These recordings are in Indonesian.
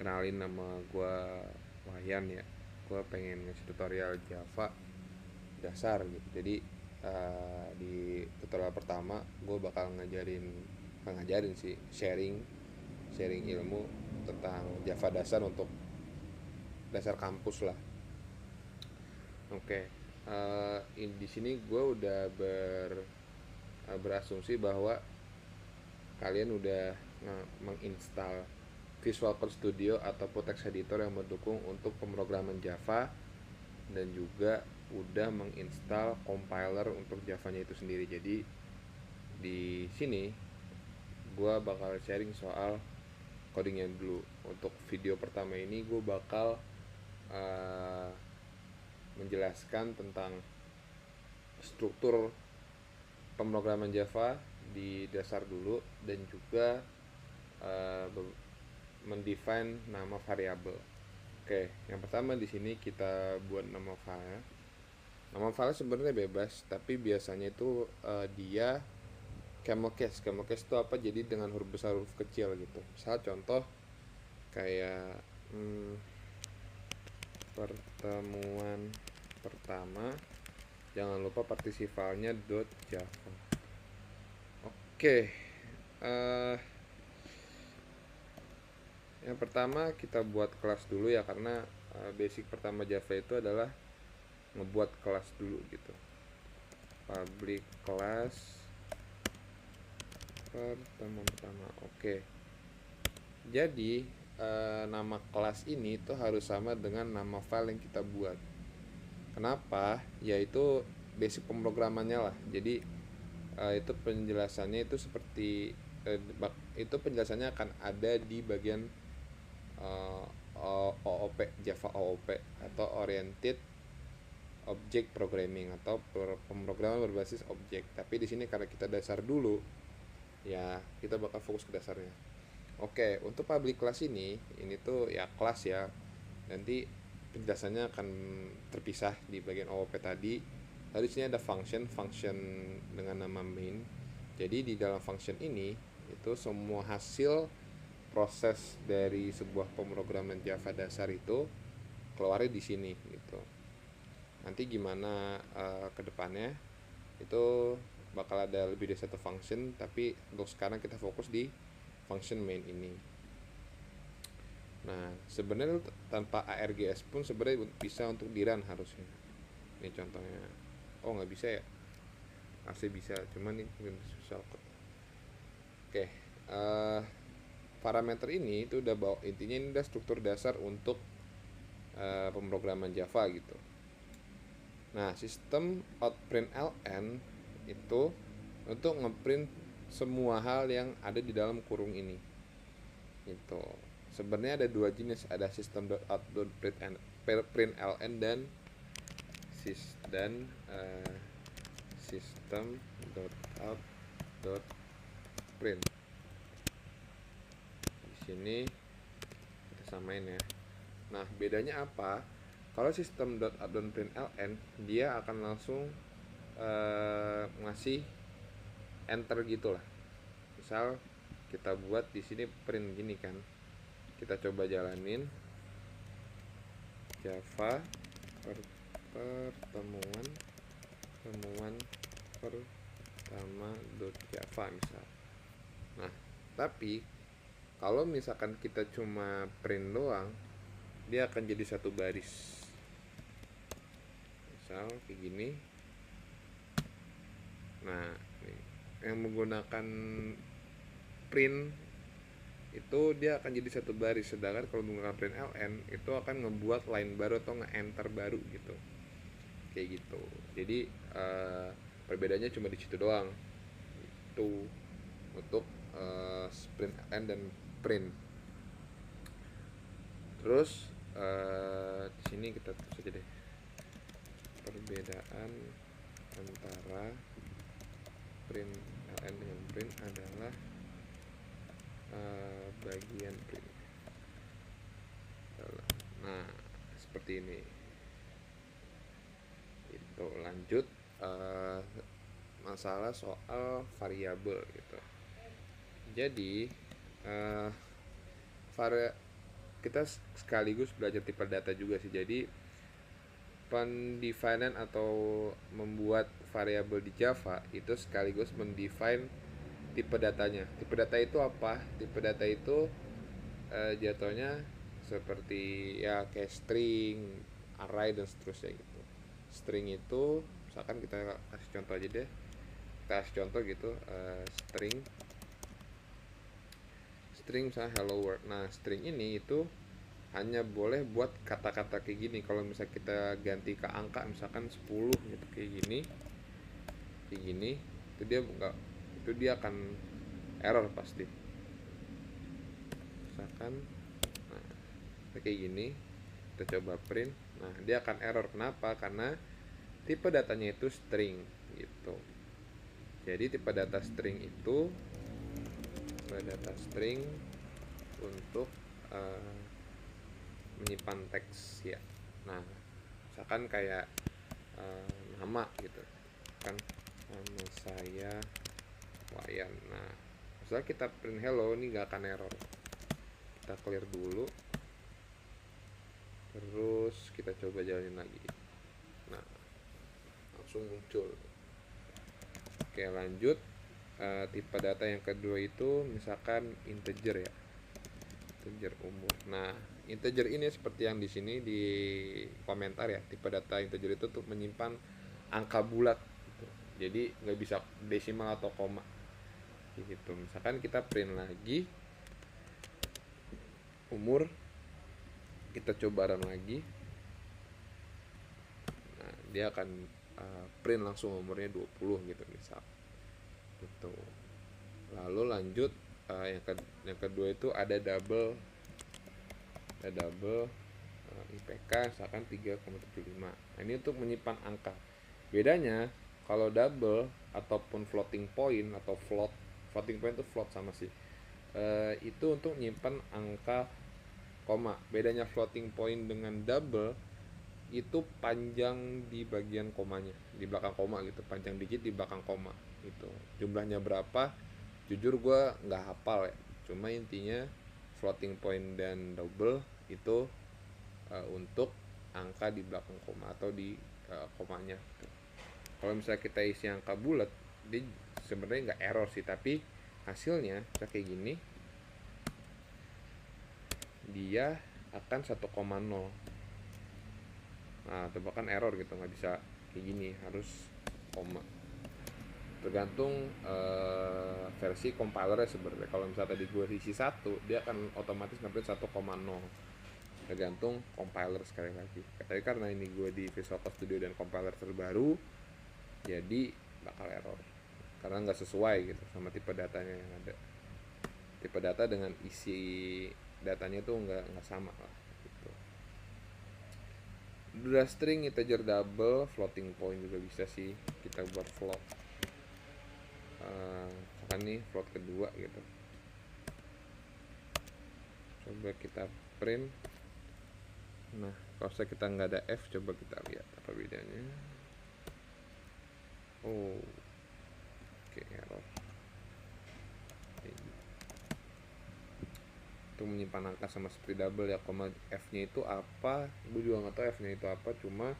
Kenalin, nama gue Wayan ya. Gue pengen ngasih tutorial Java dasar gitu. Jadi di tutorial pertama gue bakal ngajarin sih, sharing sharing ilmu tentang Java dasar untuk dasar kampus lah. Oke, di sini gue udah berasumsi bahwa kalian udah menginstal Visual Code Studio ataupun text editor yang mendukung untuk pemrograman Java, dan juga udah menginstal compiler untuk Javanya itu sendiri. Jadi di sini gue bakal sharing soal codingnya dulu. Untuk video pertama ini gue bakal uh, menjelaskan tentang struktur pemrograman Java di dasar dulu, dan juga uh, mendefine nama variabel. Oke, yang pertama di sini kita buat nama file. Nama file sebenarnya bebas, tapi biasanya itu dia camel case. Camel case itu apa? Jadi dengan huruf besar, huruf kecil gitu. Misal contoh kayak pertemuan pertama, jangan lupa partisi filenya .java. Oke, yang pertama kita buat kelas dulu ya, karena basic pertama Java itu adalah ngebuat kelas dulu gitu. Public class pertemuan pertama. Oke, jadi nama kelas ini tuh harus sama dengan nama file yang kita buat. Kenapa? Yaitu basic pemrogramannya lah. Jadi itu penjelasannya itu seperti itu penjelasannya akan ada di bagian OOP, Java OOP atau Oriented Object Programming, atau pemrograman berbasis objek. Tapi di sini karena kita dasar dulu, ya kita bakal fokus ke dasarnya. Oke, untuk public class ini tuh ya kelas ya. Nanti penjelasannya akan terpisah di bagian OOP tadi. Lalu di sini ada function dengan nama main. Jadi di dalam function ini itu semua hasil proses dari sebuah pemrograman Java dasar itu keluarnya di sini gitu. Nanti gimana ke depannya itu bakal ada lebih dari satu function, tapi untuk sekarang kita fokus di function main ini. Nah, sebenarnya tanpa ARGS pun sebenarnya bisa untuk di run harusnya. Ini contohnya. Oh, nggak bisa ya? Harusnya bisa, cuman ini mungkin susah. Oke, parameter ini itu udah bawa, intinya ini udah struktur dasar untuk pemrograman Java gitu. Nah, sistem outprintln itu untuk ngeprint semua hal yang ada di dalam kurung ini. Itu sebenarnya ada dua jenis, ada system.out.println dan system.out.print. Di sini kita samain ya. Nah, bedanya apa? Kalau system.out.println dia akan langsung ngasih enter gitulah. Misal kita buat di sini print gini kan. Kita coba jalanin Java pertemuan pertama .java misal. Nah, tapi kalau misalkan kita cuma print doang, dia akan jadi satu baris. Misal kayak gini. Nah, yang menggunakan print itu dia akan jadi satu baris, sedangkan kalau menggunakan print ln itu akan ngebuat line baru atau nge-enter baru gitu, kayak gitu. Jadi perbedaannya cuma di situ doang itu untuk print ln dan print. Terus di sini kita tulis aja deh, perbedaan antara print ln dengan print adalah bagian print. Nah, seperti ini. Itu lanjut masalah soal variabel gitu. Jadi kita sekaligus belajar tipe data juga sih. Jadi pendefinan atau membuat variabel di Java itu sekaligus mendefine tipe datanya. Tipe data itu apa? Tipe data itu jatuhnya seperti ya kayak string, array dan seterusnya gitu. String itu misalkan kita kasih contoh aja deh. Kita kasih contoh gitu, string misalnya hello world. Nah, string ini itu hanya boleh buat kata-kata kayak gini. Kalau misalnya kita ganti ke angka misalkan 10 gitu kayak gini, itu dia enggak, itu dia akan error pasti. Misalkan kayak gini, kita coba print, nah dia akan error. Kenapa? Karena tipe datanya itu string gitu. Jadi tipe data string itu untuk menyimpan teks ya. Nah, misalkan kayak nama gitu kan, nama saya Wayan. Nah, misalnya kita print hello, ini nggak akan error. Kita clear dulu, terus kita coba jalanin lagi. Nah, langsung muncul. Oke, lanjut. Tipe data yang kedua itu misalkan integer ya, integer umur. Nah, integer ini seperti yang di sini di komentar ya, tipe data integer itu untuk menyimpan angka bulat gitu. Jadi nggak bisa desimal atau koma gitu. Misalkan kita print lagi umur, kita coba run lagi, nah dia akan print langsung umurnya 20 gitu misal gitu. Lalu lanjut, yang kedua itu ada double IPK misalkan 3,75. Nah, ini untuk menyimpan angka. Bedanya kalau double ataupun floating point atau floating point itu float sama sih, itu untuk menyimpan angka koma. Bedanya floating point dengan double itu panjang di bagian komanya, di belakang koma gitu, panjang digit di belakang koma gitu. Jumlahnya berapa jujur gue nggak hafal ya, cuma intinya floating point dan double itu untuk angka di belakang koma atau di komanya gitu. Kalau misalnya kita isi angka bulat, dia sebenarnya nggak error sih, tapi hasilnya kayak gini, dia akan 1,0. Nah, itu bahkan error gitu, nggak bisa kayak gini, harus koma. Tergantung versi compilernya sebenarnya. Kalau misalnya tadi gue isi 1, dia akan otomatis ngambil 1,0. Tergantung compiler sekali lagi. Tapi karena ini gue di Visual Code Studio dan compiler terbaru, jadi bakal error karena nggak sesuai gitu sama tipe datanya yang ada. Tipe data dengan isi datanya itu nggak sama lah gitu. Udah string, integer, double, floating point juga bisa sih kita buat float. Misalkan nih float kedua gitu, coba kita print. Nah, kalau kita nggak ada F, coba kita lihat apa bedanya. Oh, oke, error. Itu menyimpan angka sama seperti double ya, koma F-nya itu apa? Gue juga nggak tahu F-nya itu apa. Cuma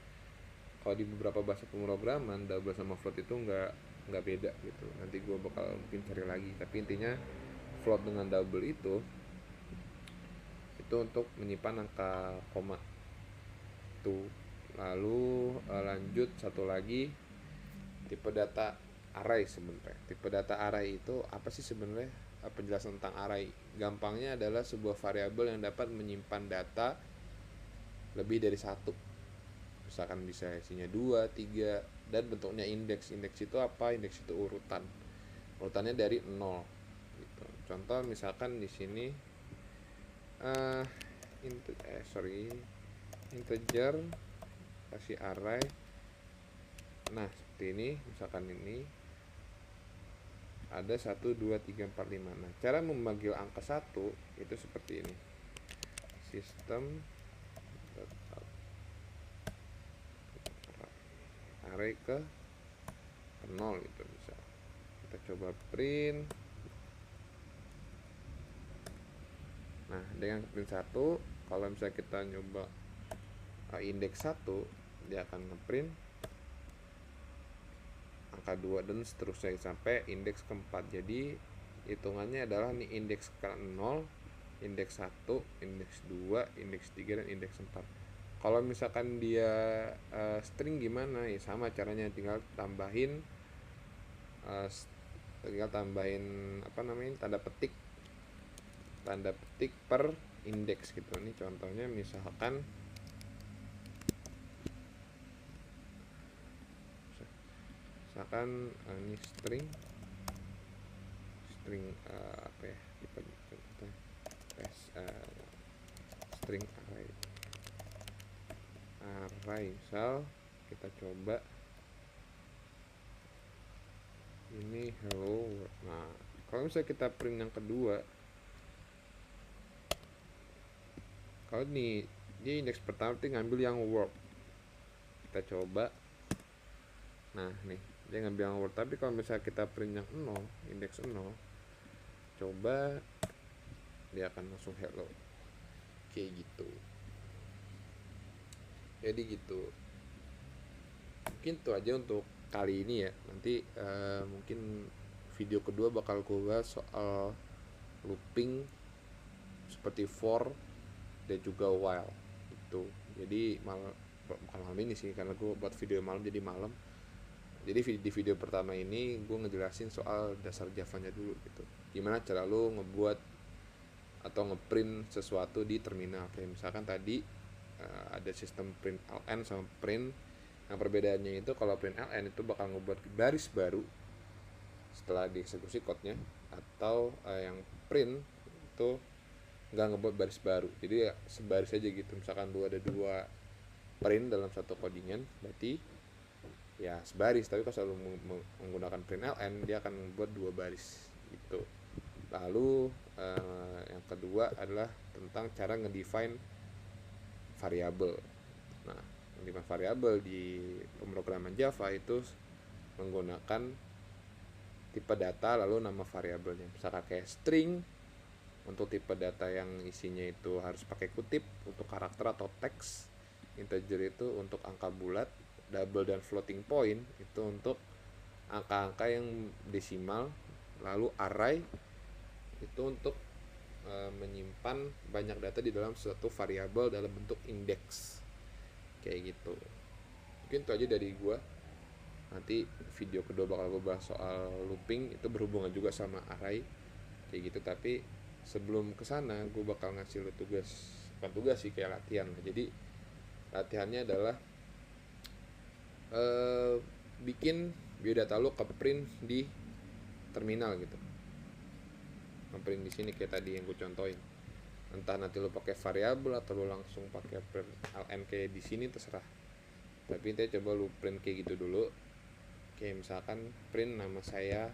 kalau di beberapa bahasa pemrograman double sama float itu nggak beda gitu. Nanti gue bakal mungkin cari lagi. Tapi intinya float dengan double itu untuk menyimpan angka koma tuh. Lalu lanjut satu lagi, tipe data array sebenarnya. Tipe data array itu apa sih sebenarnya? Penjelasan tentang array gampangnya adalah sebuah variabel yang dapat menyimpan data lebih dari satu. Misalkan bisa isinya 2, 3, dan bentuknya indeks. Indeks itu apa? Indeks itu urutan. Urutannya dari 0 gitu. Contoh misalkan di sini integer kasih array. Nah, seperti ini, misalkan ini ada 1, 2, 3, 4, 5. Nah, cara memanggil angka 1 itu seperti ini. Sistem array ke 0 gitu bisa. Kita coba print. Nah, dengan print 1, kalau misalnya kita nyoba indeks 1, dia akan ngeprint angka 2 dan seterusnya sampai indeks keempat. Jadi hitungannya adalah nih indeks ke 0, indeks 1, indeks 2, indeks 3, dan indeks 4. Kalau misalkan dia string gimana ya, sama caranya, tinggal tambahin apa namanya, tanda petik per indeks gitu. Ini contohnya misalkan ini string apa ya, string array misal kita coba ini hello world. Nah, kalau misalnya kita print yang kedua, kalau nih dia indeks pertama itu ngambil yang word, kita coba. Nah nih dia ngambil yang word, tapi kalau misalnya kita print yang 0, indeks 0, coba dia akan langsung hello, kayak gitu. Jadi gitu, mungkin itu aja untuk kali ini ya. Nanti mungkin video kedua bakal gue bahas soal looping seperti for dan juga while itu. Jadi bukan malam ini sih, karena gue buat video malam jadi malam. Jadi di video pertama ini gue ngejelasin soal dasar Javanya dulu gitu, gimana cara lo ngebuat atau ngeprint sesuatu di terminal. Kayak misalkan tadi ada sistem print ln sama print. Yang perbedaannya itu kalau print ln itu bakal ngebuat baris baru setelah dieksekusi code-nya, atau yang print itu nggak ngebuat baris baru, jadi ya sebaris aja gitu. Misalkan lu ada 2 print dalam satu codingan, berarti ya sebaris. Tapi kalau lu menggunakan print ln, dia akan membuat 2 baris gitu. Lalu yang kedua adalah tentang cara ngedefine variabel. Nah, ngedefine variabel di pemrograman Java itu menggunakan tipe data lalu nama variabelnya. Misalkan kayak string untuk tipe data yang isinya itu harus pakai kutip untuk karakter atau teks, integer itu untuk angka bulat, double dan floating point itu untuk angka-angka yang desimal, lalu array itu untuk menyimpan banyak data di dalam suatu variabel dalam bentuk indeks, kayak gitu. Mungkin itu aja dari gua. Nanti video kedua bakal gue bahas soal looping, itu berhubungan juga sama array kayak gitu. Tapi sebelum kesana gue bakal ngasih lo tugas, bukan tugas sih, kayak latihan. Jadi latihannya adalah bikin biodata lo ke print di terminal gitu, ngeprint di sini kayak tadi yang gue contohin. Entah nanti lo pakai variabel atau lo langsung pakai print ln kayak di sini, terserah. Tapi intinya coba lo print kayak gitu dulu. Kayak misalkan print nama saya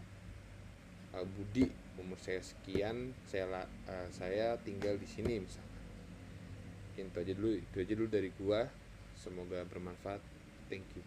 Budi, umur saya sekian, saya tinggal di sini misalkan. Mungkin itu aja dulu dari gua. Semoga bermanfaat. Thank you.